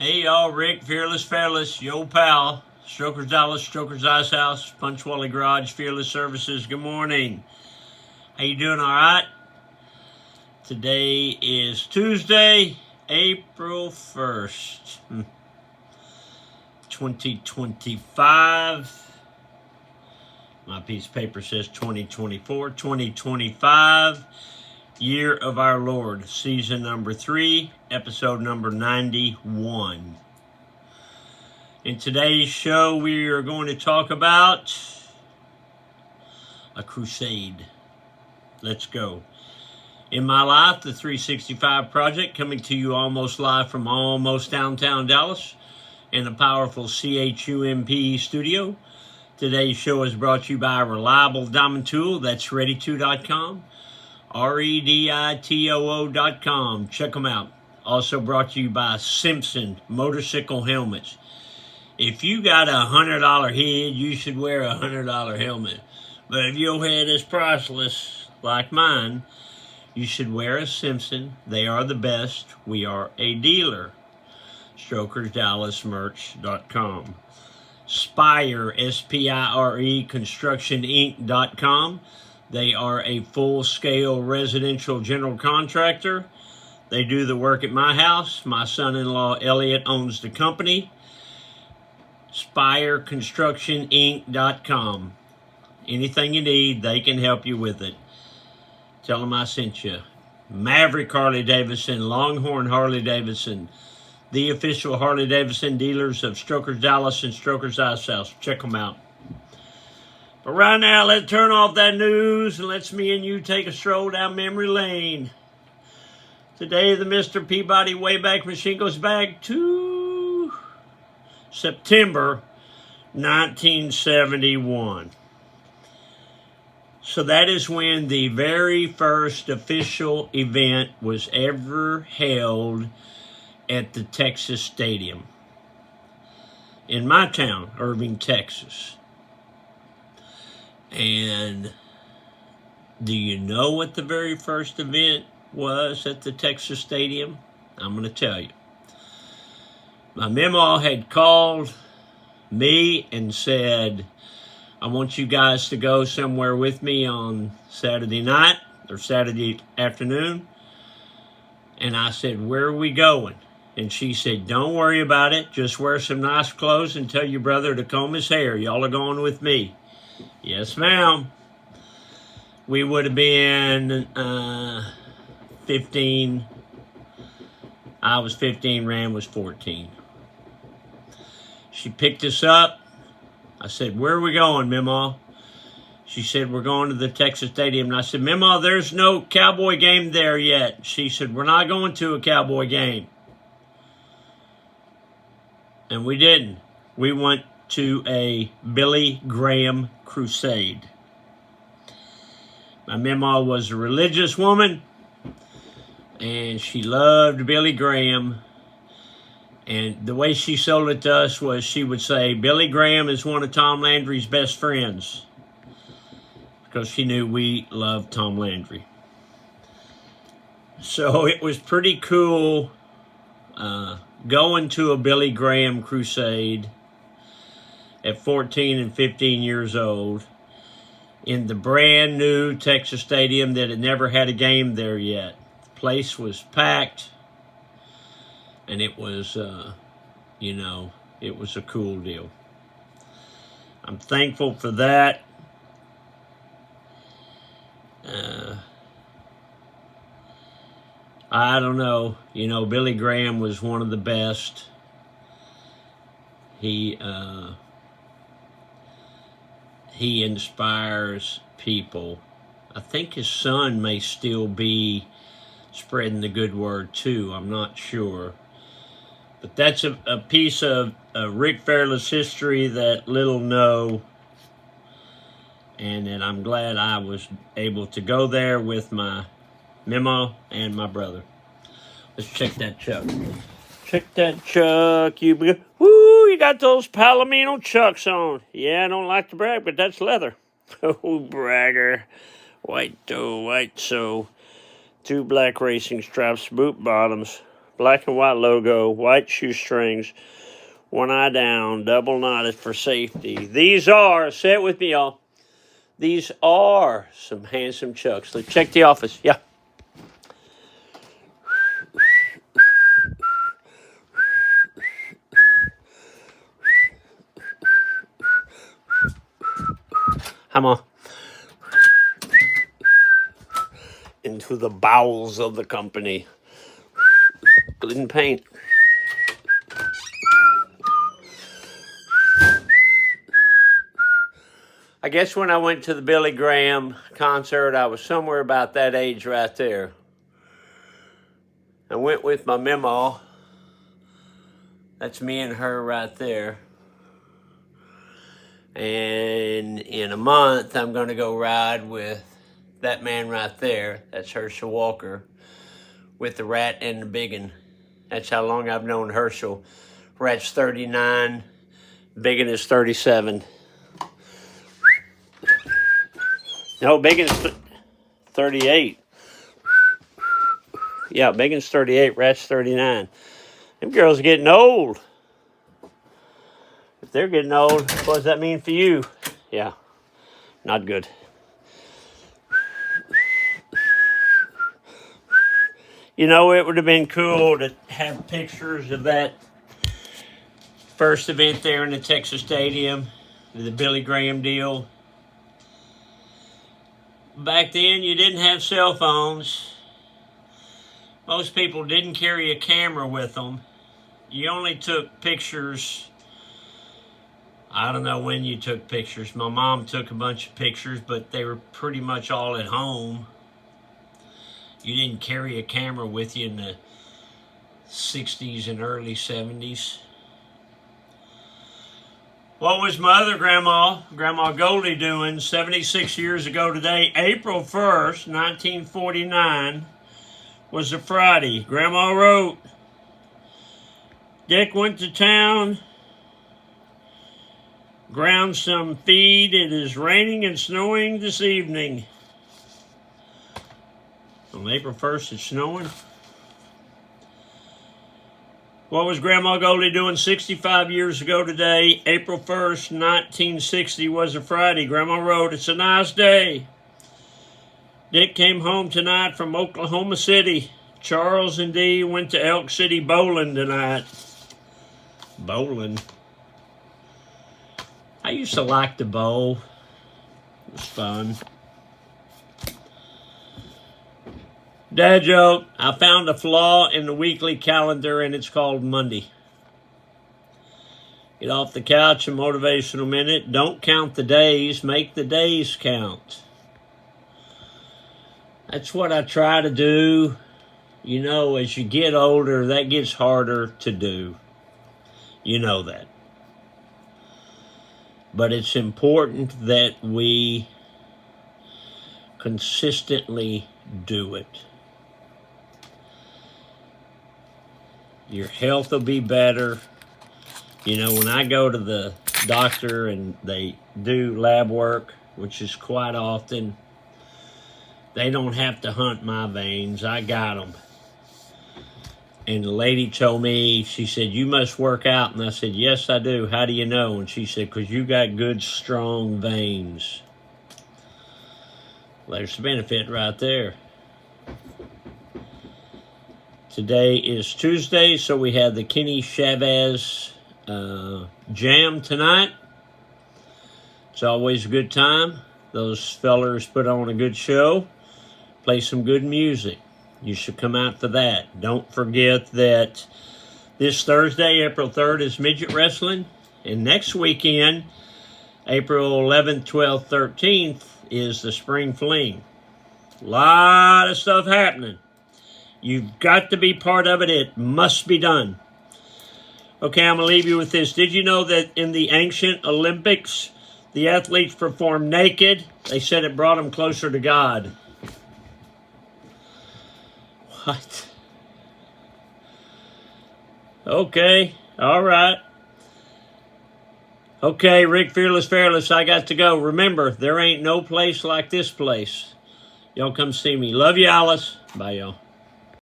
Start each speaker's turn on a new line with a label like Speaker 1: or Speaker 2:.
Speaker 1: Hey y'all, Rick, Fearless, yo pal, Strokers Dallas, Strokers Ice House, Punchwally Garage, Fearless Services. Good morning. How you doing? All right. Today is Tuesday, April 1st, 2025. My piece of paper says 2024, 2025. Year of our Lord, season number 3, episode number 91. In today's show, we are going to talk about a crusade. Let's go. In my life, the 365 Project, coming to you almost live from almost downtown Dallas in the powerful CHUMP studio. Today's show is brought to you by a reliable diamond tool. That's ready2.com. REDITOO.com. Check them out. Also brought to you by Simpson Motorcycle Helmets. If you got a $100 head, you should wear a $100 helmet. But if your head is priceless, like mine, you should wear a Simpson. They are the best. We are a dealer. StrokersDallasMerch.com. Spire, SPIRE, ConstructionInc.com. They are a full-scale residential general contractor. They do the work at my house. My son-in-law, Elliot, owns the company. SpireConstructionInc.com. Anything you need, they can help you with it. Tell them I sent you. Maverick Harley-Davidson, Longhorn Harley-Davidson, the official Harley-Davidson dealers of Strokers Dallas and Strokers Ice House. Check them out. But right now, let's turn off that news and let's me and you take a stroll down memory lane. Today, the Mr. Peabody Wayback Machine goes back to September 1971. So that is when the very first official event was ever held at the Texas Stadium in my town, Irving, Texas. And do you know what the very first event was at the Texas Stadium? I'm going to tell you. My memo had called me and said, I want you guys to go somewhere with me on Saturday night or Saturday afternoon. And I said, where are we going? And she said, don't worry about it. Just wear some nice clothes and tell your brother to comb his hair. Y'all are going with me. Yes, ma'am. We would have been 15. I was 15, Rand was 14. She picked us up. I said, where are we going, Mima? She said, we're going to the Texas Stadium. And I said, Mima, there's no Cowboy game there yet. She said, we're not going to a Cowboy game. And we didn't. We went to a Billy Graham crusade. My Mima was a religious woman, and she loved Billy Graham. And the way she sold it to us was she would say, Billy Graham is one of Tom Landry's best friends, because she knew we loved Tom Landry. So it was pretty cool going to a Billy Graham crusade at 14 and 15 years old in the brand new Texas Stadium that had never had a game there yet. The place was packed, and it was, it was a cool deal. I'm thankful for that. I don't know. Billy Graham was one of the best. He inspires people. I think his son may still be spreading the good word too. I'm not sure. But that's a piece of Rick Fairless history that little know. And I'm glad I was able to go there with my Memo and my brother. Let's check that chuck. Check that chuck. Woo, you got those Palomino chucks on. Yeah, I don't like to brag, but that's leather. Oh, bragger. White toe, white so. 2 black racing stripes, boot bottoms. Black and white logo, white shoestrings, one eye down, double knotted for safety. These are, say it with me, y'all. These are some handsome Chucks. Let's check the office. Yeah. Come on. Into the bowels of the company. Glidden paint. I guess when I went to the Billy Graham concert, I was somewhere about that age right there. I went with my memo. That's me and her right there. And in a month, I'm going to go ride with that man right there. That's Herschel Walker with the Rat and the Biggin. That's how long I've known Herschel. Rat's 39, Biggin is 37. No, Biggin's 38. Yeah, Biggin's 38, Rat's 39. Them girls are getting old. If they're getting old, what does that mean for you? Yeah, not good. You know, it would have been cool to have pictures of that first event there in the Texas Stadium, the Billy Graham deal. Back then, you didn't have cell phones. Most people didn't carry a camera with them. You only took pictures. I don't know when you took pictures. My mom took a bunch of pictures, but they were pretty much all at home. You didn't carry a camera with you in the 60s and early 70s. What was my other grandma, Grandma Goldie, doing 76 years ago today? April 1st, 1949, was a Friday. Grandma wrote, Dick went to town, ground some feed. It is raining and snowing this evening. On April 1st, it's snowing. What was Grandma Goldie doing 65 years ago today? April 1st, 1960 was a Friday. Grandma wrote, it's a nice day. Dick came home tonight from Oklahoma City. Charles and Dee went to Elk City bowling tonight. Bowling? I used to like to bowl. It was fun. Dad joke, I found a flaw in the weekly calendar and it's called Monday. Get off the couch, a motivational minute. Don't count the days, make the days count. That's what I try to do. You know, as you get older, that gets harder to do. You know that. But it's important that we consistently do it. Your health will be better. You know, when I go to the doctor and they do lab work, which is quite often, they don't have to hunt my veins. I got them. And the lady told me, she said, you must work out. And I said, yes, I do. How do you know? And she said, because you got good, strong veins. Well, there's the benefit right there. Today is Tuesday, so we have the Kenny Chavez Jam tonight. It's always a good time. Those fellers put on a good show, play some good music. You should come out for that. Don't forget that this Thursday, April 3rd, is Midget Wrestling. And next weekend, April 11th, 12th, 13th, is the Spring Fling. A lot of stuff happening. You've got to be part of it. It must be done. Okay, I'm going to leave you with this. Did you know that in the ancient Olympics, the athletes performed naked? They said it brought them closer to God. What? Okay, all right. Okay, Rick Fearless Fearless, I got to go. Remember, there ain't no place like this place. Y'all come see me. Love you, Alice. Bye, y'all.